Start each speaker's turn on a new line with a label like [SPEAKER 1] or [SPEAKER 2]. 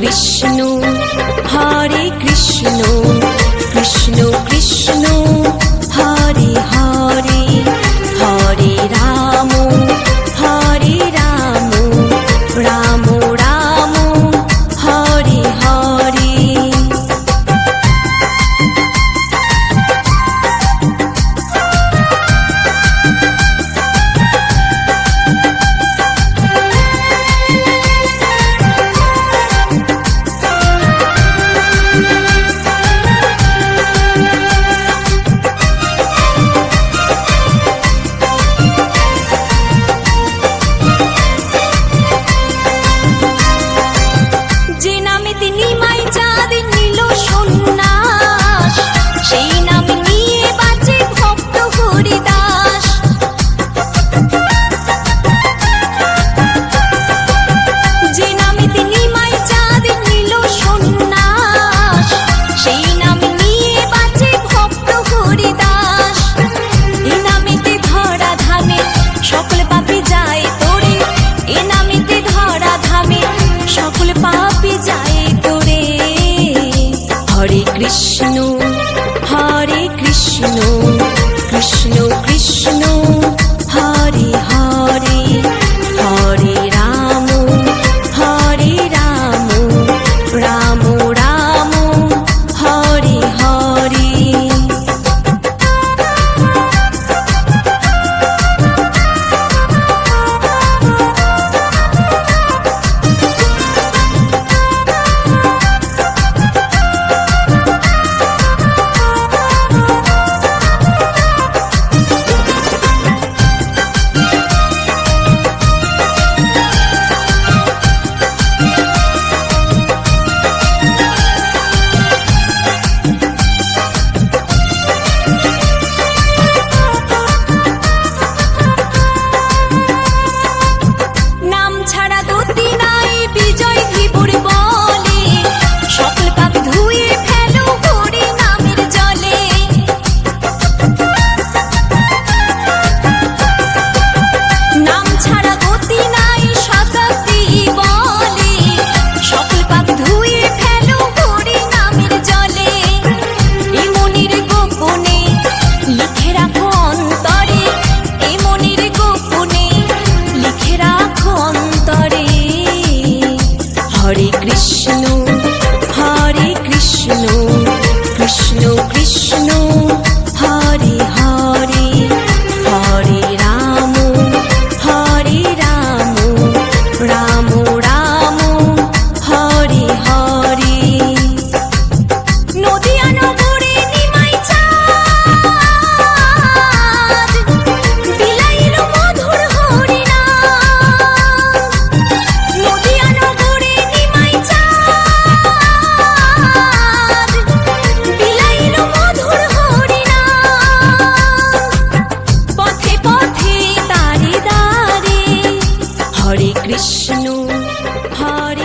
[SPEAKER 1] কৃষ্ণ হরে কৃষ্ণ কৃষ্ণ কৃষ্ণ হরে হরে হরে রাম রাম রাম হরে হরে। কৃষ্ণ হরে কৃষ্ণ কৃষ্ণ কৃষ্ণ হরে হরে হরে রাম রাম রাম হরে হরে। হরে কৃষ্ণ হরে কৃষ্ণ কৃষ্ণ কৃষ্ণ হরে হরে হরে রাম রাম রাম হরে হরে। নদিয়া নগরে নিমাই চাঁদ বিলাইল মধুর হরিনাম। নদিয়া নগরে নিমাই চাঁদ বিলাইল মধুর হরিনাম। পথে পথে দাঁড়ে দাঁড়ে হরে কৃষ্ণ হরে